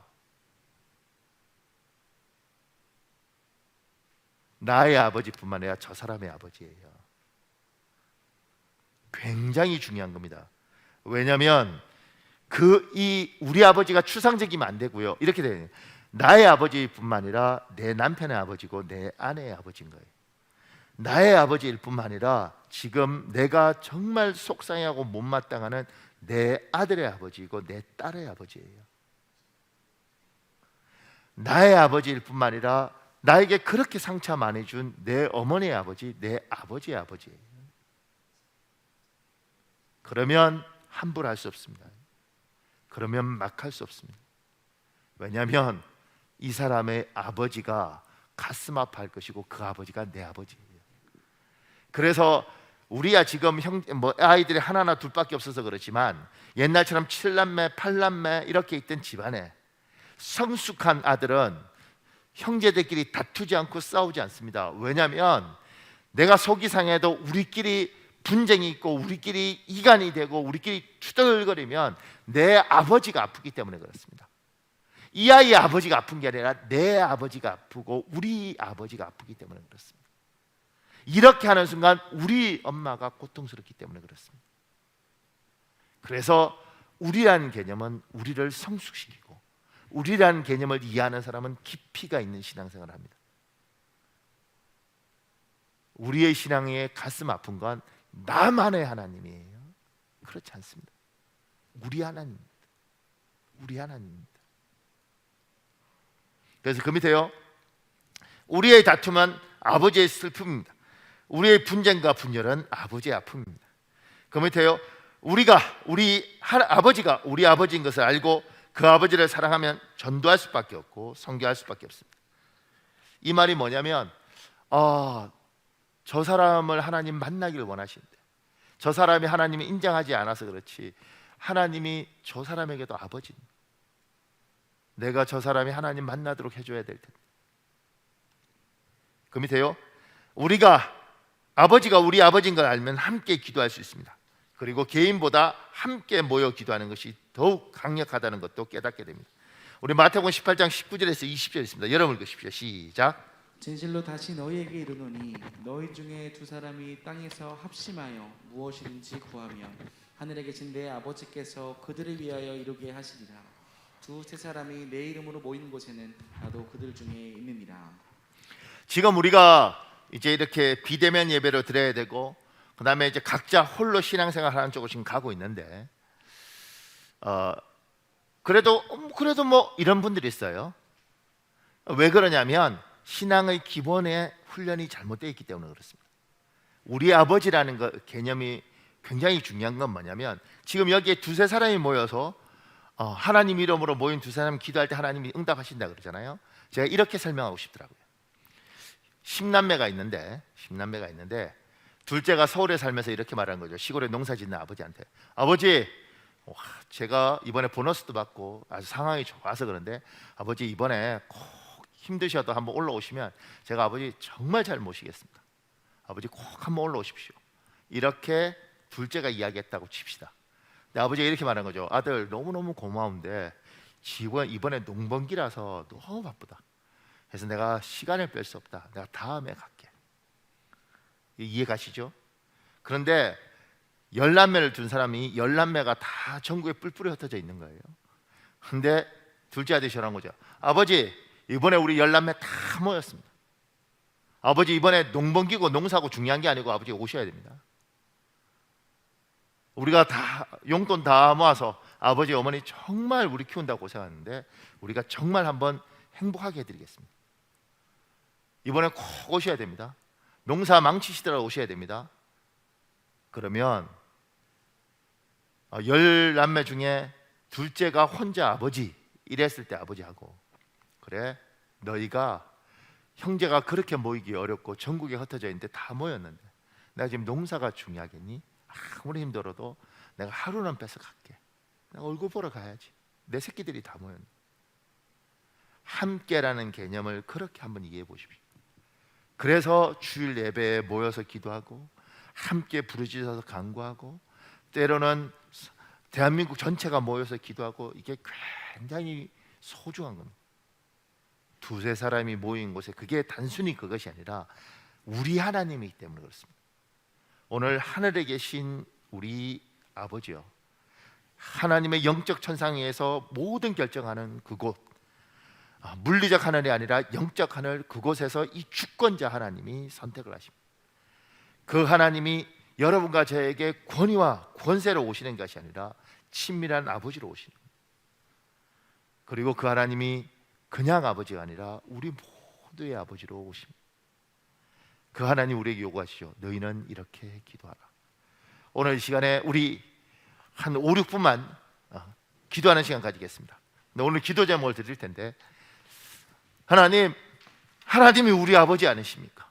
나의 아버지뿐만 아니라 저 사람의 아버지예요. 굉장히 중요한 겁니다. 왜냐하면 우리 아버지가 추상적이면 안 되고요. 이렇게 돼요. 나의 아버지뿐만 아니라 내 남편의 아버지고 내 아내의 아버지인 거예요. 나의 아버지일 뿐만 아니라 지금 내가 정말 속상해하고 못마땅하는 내 아들의 아버지이고 내 딸의 아버지예요. 나의 아버지일 뿐만 아니라 나에게 그렇게 상처 많이 준 내 어머니의 아버지, 내 아버지의 아버지예요. 그러면 함부로 할 수 없습니다. 그러면 막 할 수 없습니다. 왜냐하면 이 사람의 아버지가 가슴 아파할 것이고 그 아버지가 내 아버지예요. 그래서 우리야 지금 아이들이 하나나 둘밖에 없어서 그렇지만 옛날처럼 7남매, 8남매 이렇게 있던 집안에 성숙한 아들은 형제들끼리 다투지 않고 싸우지 않습니다. 왜냐하면 내가 속이 상해도 우리끼리 분쟁이 있고 우리끼리 이간이 되고 우리끼리 투덜거리면 내 아버지가 아프기 때문에 그렇습니다. 이 아이의 아버지가 아픈 게 아니라 내 아버지가 아프고 우리 아버지가 아프기 때문에 그렇습니다. 이렇게 하는 순간 우리 엄마가 고통스럽기 때문에 그렇습니다. 그래서 우리라는 개념은 우리를 성숙시키고 우리라는 개념을 이해하는 사람은 깊이가 있는 신앙생활을 합니다. 우리의 신앙의 가슴 아픈 건 나만의 하나님이에요. 그렇지 않습니다. 우리 하나님입니다. 우리 하나님입니다. 그래서 그 밑에요, 우리의 다툼은 아버지의 슬픔입니다. 우리의 분쟁과 분열은 아버지의 아픔입니다. 그 밑에요, 아버지가 우리 아버지인 것을 알고 그 아버지를 사랑하면 전도할 수밖에 없고 선교할 수밖에 없습니다. 이 말이 뭐냐면 저 사람을 하나님 만나기를 원하시는데 저 사람이 하나님이 인정하지 않아서 그렇지 하나님이 저 사람에게도 아버지입니다. 내가 저 사람이 하나님 만나도록 해줘야 될 텐데. 그 밑에요, 아버지가 우리 아버지인 걸 알면 함께 기도할 수 있습니다. 그리고 개인보다 함께 모여 기도하는 것이 더욱 강력하다는 것도 깨닫게 됩니다. 우리 마태복음 18장 19절에서 20절 있습니다. 여러분 읽으십시오. 시작.
진실로 다시 너희에게 이르노니 너희 중에 두 사람이 땅에서 합심하여 무엇이든지 구하면 하늘에 계신 내 아버지께서 그들을 위하여 이루게 하시리라. 두세 사람이 내 이름으로 모이는 곳에는 나도 그들 중에 있느니라.
지금 우리가 이제 이렇게 비대면 예배로 드려야 되고 그 다음에 이제 각자 홀로 신앙생활 하는 쪽으로 지금 가고 있는데 그래도 뭐 이런 분들이 있어요. 왜 그러냐면 신앙의 기본의 훈련이 잘못되어 있기 때문에 그렇습니다. 우리 아버지라는 개념이 굉장히 중요한 건 뭐냐면 지금 여기에 두세 사람이 모여서 하나님 이름으로 모인 두 사람 기도할 때 하나님이 응답하신다 그러잖아요. 제가 이렇게 설명하고 싶더라고요. 10남매가 있는데 둘째가 서울에 살면서 이렇게 말하는 거죠. 시골에 농사 짓는 아버지한테, 아버지, 제가 이번에 보너스도 받고 아주 상황이 좋아서 그런데 아버지 이번에 꼭 힘드셔도 한번 올라오시면 제가 아버지 정말 잘 모시겠습니다. 아버지 꼭 한번 올라오십시오. 이렇게 둘째가 이야기했다고 칩시다. 근데 아버지가 이렇게 말한 거죠. 아들 너무너무 고마운데 이번에 농번기라서 너무 바쁘다. 그래서 내가 시간을 뺄 수 없다. 내가 다음에 갈게. 이해 가시죠? 그런데 10남매를 둔 사람이 10남매가 다 전국에 뿔뿔이 흩어져 있는 거예요. 근데 둘째 아들이 저런 거죠. 아버지 이번에 우리 10남매 다 모였습니다. 아버지 이번에 농번기고 농사고 중요한 게 아니고 아버지 오셔야 됩니다. 우리가 다 용돈 다 모아서 아버지 어머니 정말 우리 키운다고 고생하는데 우리가 정말 한번 행복하게 해드리겠습니다. 이번에 꼭 오셔야 됩니다. 농사 망치시더라도 오셔야 됩니다. 그러면 10남매 중에 둘째가 혼자 아버지 이랬을 때 아버지하고, 그래 너희가 형제가 그렇게 모이기 어렵고 전국에 흩어져 있는데 다 모였는데 내가 지금 농사가 중요하겠니? 아무리 힘들어도 내가 하루는 뺏어 갈게. 내가 얼굴 보러 가야지. 내 새끼들이 다 모였네. 함께라는 개념을 그렇게 한번 이해해 보십시오. 그래서 주일 예배에 모여서 기도하고 함께 부르짖어서 간구하고 때로는 대한민국 전체가 모여서 기도하고 이게 굉장히 소중한 겁니다. 두세 사람이 모인 곳에 그게 단순히 그것이 아니라 우리 하나님이기 때문에 그렇습니다. 오늘 하늘에 계신 우리 아버지요, 하나님의 영적 천상에서 모든 결정하는 그곳, 물리적 하늘이 아니라 영적 하늘, 그곳에서 이 주권자 하나님이 선택을 하십니다. 그 하나님이 여러분과 저에게 권위와 권세로 오시는 것이 아니라 친밀한 아버지로 오시는 겁니다. 그리고 그 하나님이 그냥 아버지가 아니라 우리 천도의 아버지로 오십니다. 그 하나님 우리에게 요구하시죠. 너희는 이렇게 기도하라. 오늘 이 시간에 우리 한 5, 6분만 기도하는 시간 가지겠습니다. 오늘 기도 제목을 드릴 텐데, 하나님이 우리 아버지 아니십니까?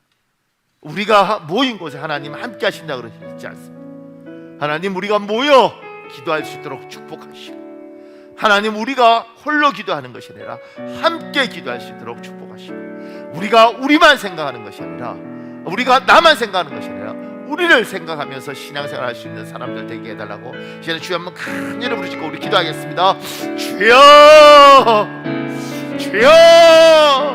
우리가 모인 곳에 하나님 함께 하신다 그러시지 않습니까? 하나님, 우리가 모여 기도할 수 있도록 축복하시고, 하나님, 우리가 홀로 기도하는 것이 아니라 함께 기도할 수 있도록 축복하시고, 우리가 우리만 생각하는 것이 아니라, 우리가 나만 생각하는 것이 아니라 우리를 생각하면서 신앙생활 할 수 있는 사람들 되게 해달라고 이제는 주여 한번 간절히 부르시고 우리 기도하겠습니다. 주여, 주여,